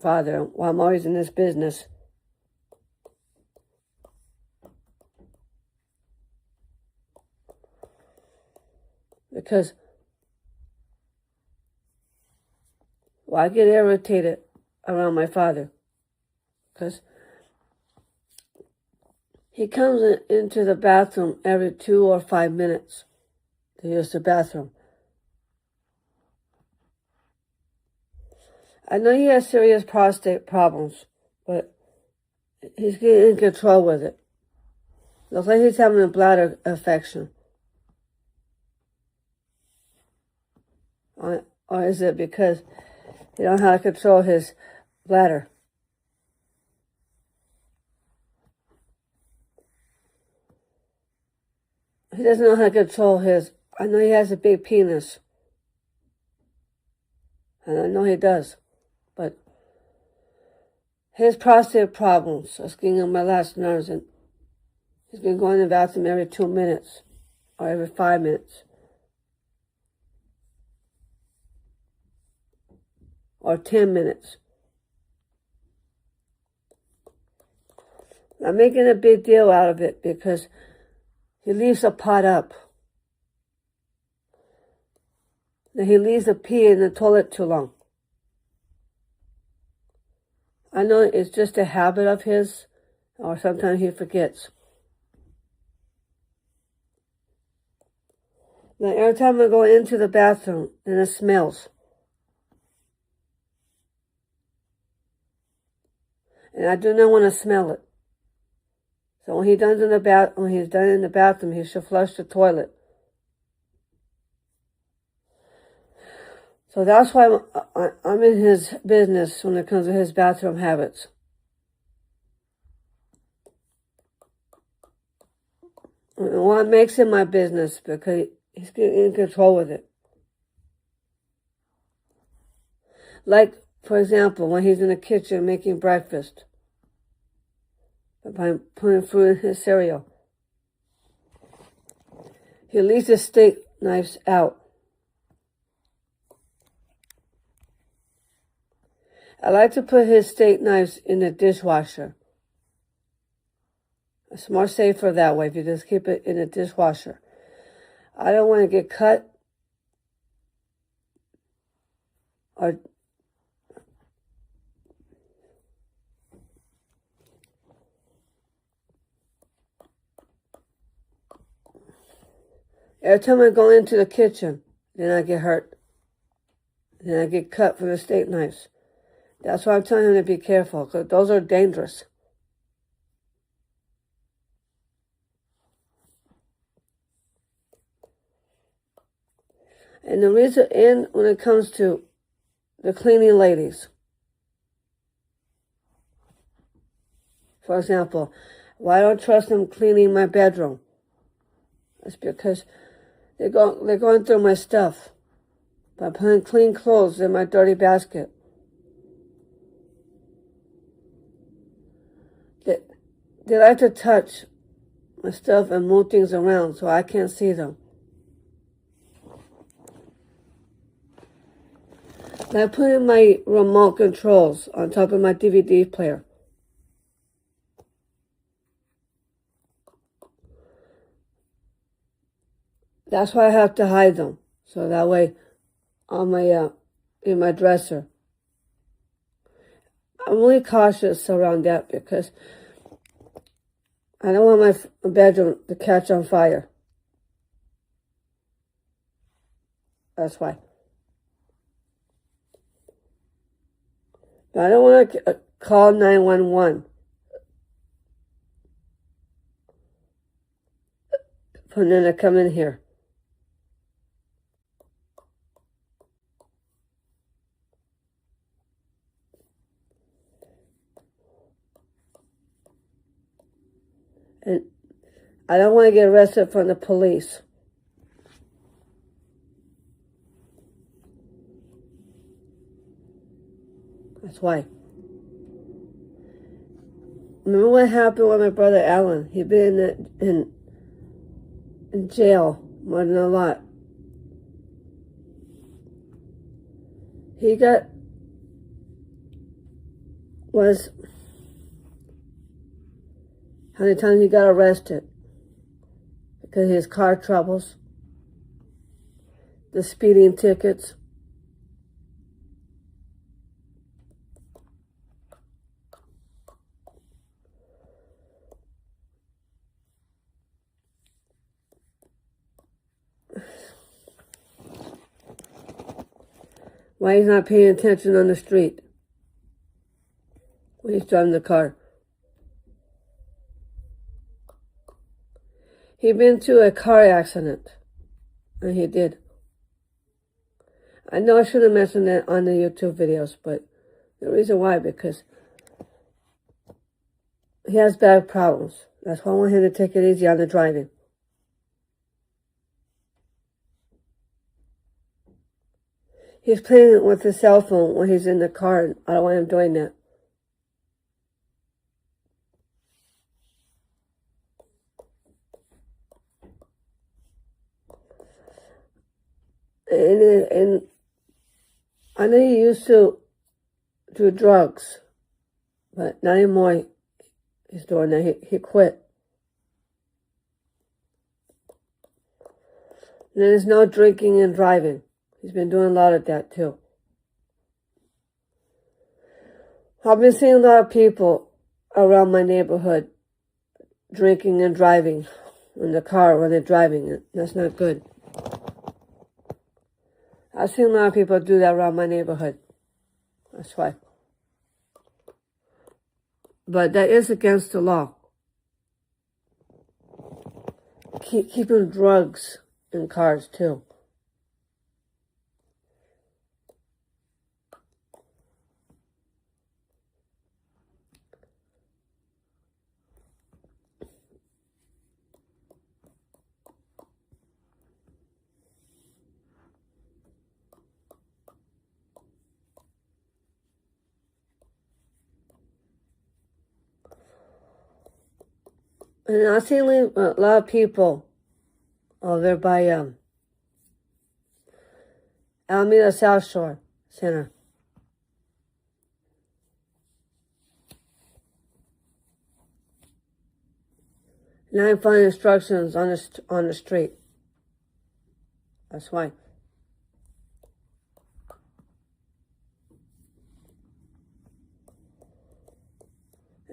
father while I'm always in this business. Because I get irritated around my father. Because he comes into the bathroom every 2 or 5 minutes to use the bathroom. I know he has serious prostate problems, but he's getting in control with it. Looks like he's having a bladder infection. Or is it because he don't know how to control his bladder? He doesn't know how to control his... I know he has a big penis. And I know he does. But his prostate problems are getting on my last nerves, and he's been going to the bathroom every 2 minutes or every 5 minutes or 10 minutes. I'm making a big deal out of it because he leaves the pot up. Then he leaves the pee in the toilet too long. I know it's just a habit of his, or sometimes he forgets. Now, every time I go into the bathroom, and it smells. And I do not want to smell it. So when he's done in the bathroom, he should flush the toilet. So that's why I'm in his business when it comes to his bathroom habits. And what makes it my business, because he's in control with it. Like, for example, when he's in the kitchen making breakfast, by putting food in his cereal, he leaves his steak knives out. I like to put his steak knives in the dishwasher. It's more safer that way if you just keep it in the dishwasher. I don't want to get cut or every time I go into the kitchen, then I get hurt. Then I get cut from the steak knives. That's why I'm telling him to be careful, because those are dangerous. And the reason, and when it comes to the cleaning ladies, for example, why I don't trust them cleaning my bedroom? It's because they're going through my stuff by putting clean clothes in my dirty basket. They like to touch my stuff and move things around so I can't see them. I put in my remote controls on top of my DVD player. That's why I have to hide them. So that way, on my in my dresser. I'm really cautious around that because I don't want my bedroom to catch on fire. That's why. But I don't want to call 911. For them to come in here. And I don't want to get arrested from the police. That's why. Remember what happened with my brother Alan? He'd been in jail more than a lot. He got was how many times he got arrested because of his car troubles, the speeding tickets. Why he's not paying attention on the street when he's driving the car. He'd been to a car accident, and he did. I know I should have mentioned that on the YouTube videos, but the reason why, because he has back problems. That's why I want him to take it easy on the driving. He's playing with his cell phone when he's in the car, and I don't want him doing that. And I know he used to do drugs, but not anymore. He's doing that. He quit. And there's no drinking and driving. He's been doing a lot of that too. I've been seeing a lot of people around my neighborhood drinking and driving in the car when they're driving it. That's not good. I've seen a lot of people do that around my neighborhood. That's why. But that is against the law. Keeping drugs in cars too. And I've seen a lot of people over by Alameda South Shore Center. Now I'm finding instructions on the street. That's why.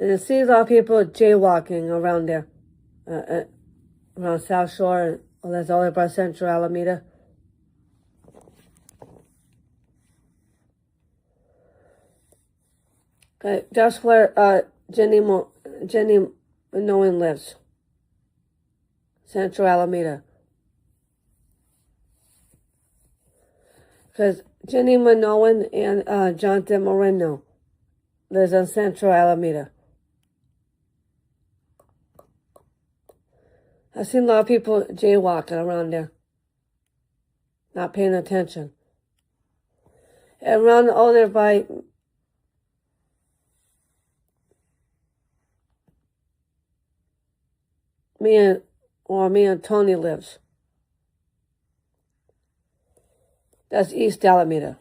And I see a lot of people jaywalking around there, around South Shore, and that's all about Central Alameda. Okay, that's where Jenny Minoan lives. Central Alameda. Because Jenny Minoan and Jonathan Moreno lives in Central Alameda. I've seen a lot of people jaywalking around there, not paying attention. And around over there by me and Tony lives. That's East Alameda.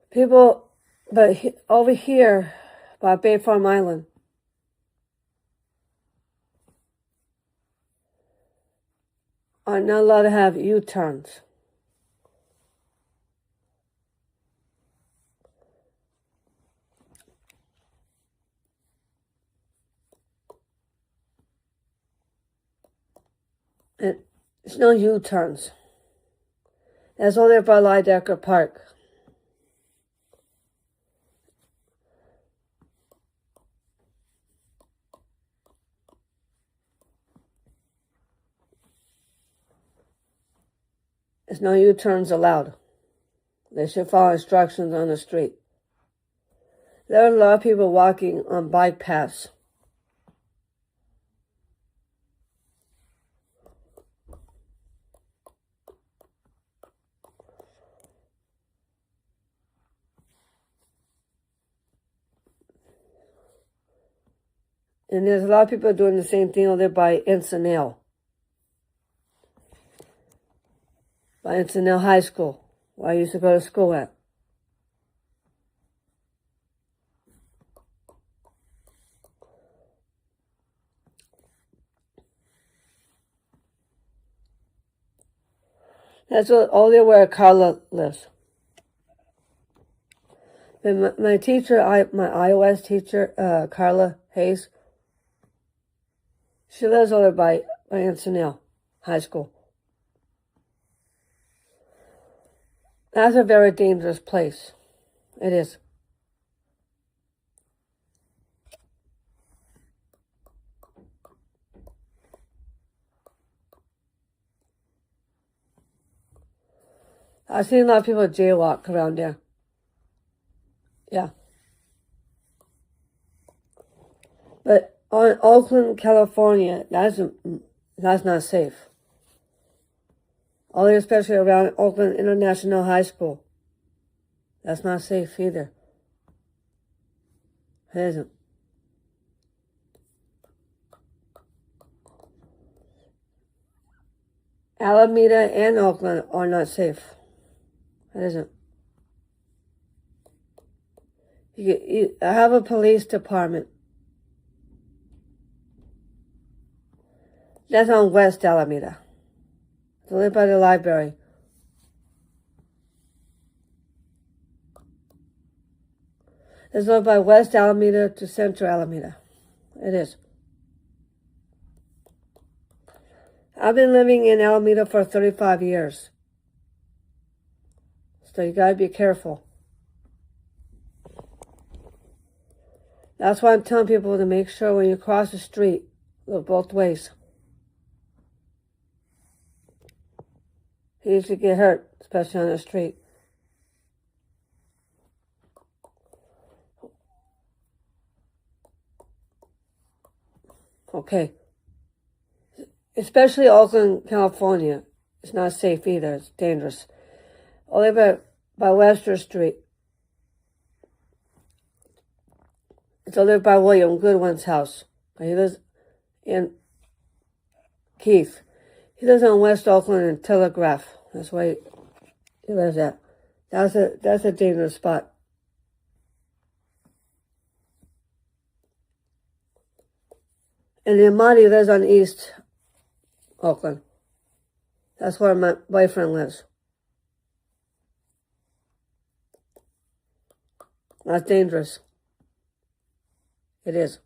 People, but over here by Bay Farm Island, are not allowed to have U-turns. And there's no U-turns. That's all there by Lydecker Park. There's no U-turns allowed. They should follow instructions on the street. There are a lot of people walking on bike paths. And there's a lot of people doing the same thing over there by Encinal. By Encinal High School, where I used to go to school at. That's only where Carla lives. And my teacher, my iOS teacher, Carla Hayes, she lives over by Anson High School. That's a very dangerous place. It is. I've seen a lot of people jaywalk around there. Yeah. But on Oakland, California, that's not safe. Only especially around Oakland International High School. That's not safe either. It isn't. Alameda and Oakland are not safe. It isn't. I have a police department. That's on West Alameda. It's only by the library. It's over by West Alameda to Central Alameda. It is. I've been living in Alameda for 35 years. So you gotta be careful. That's why I'm telling people to make sure when you cross the street, look both ways. You usually get hurt, especially on the street. Okay. Especially Oakland, California. It's not safe either. It's dangerous. Only by Webster Street. It's over by William Goodwin's house. He lives in Keith. He lives on West Oakland and Telegraph. That's where he lives at. That's a dangerous spot. And the Amati lives on East Oakland. That's where my boyfriend lives. That's dangerous. It is.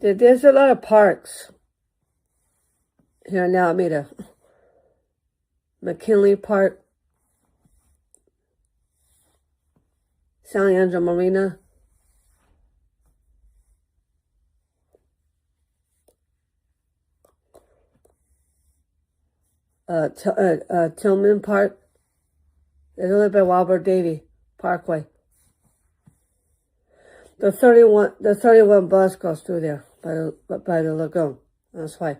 There's a lot of parks here in Alameda. McKinley Park, San Leandro Marina, Tillman Park. There's a little bit of Robert Davey Parkway. The 31 bus goes through there by the lagoon. That's why.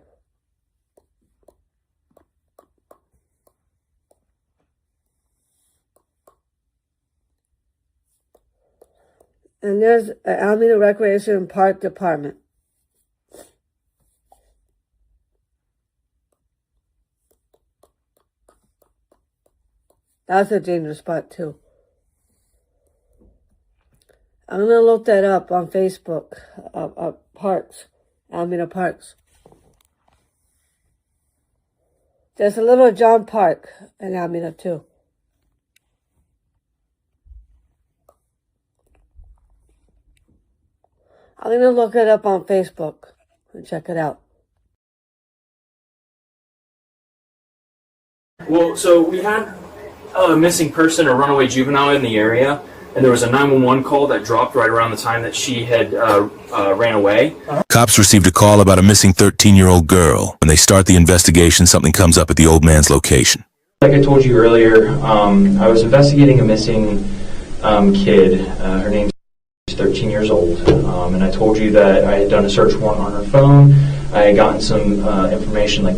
And there's an Alameda Recreation and Park Department. That's a dangerous spot too. I'm going to look that up on Facebook. Parks. Alameda Parks. There's a Little John Park in Alameda too. I'm going to look it up on Facebook and check it out. Well, so we had a missing person, a runaway juvenile in the area, and there was a 911 call that dropped right around the time that she had ran away. Cops received a call about a missing 13-year-old girl. When they start the investigation, something comes up at the old man's location. Like I told you earlier, I was investigating a missing kid. Her name's 13 years old, and I told you that I had done a search warrant on her phone. I had gotten some information like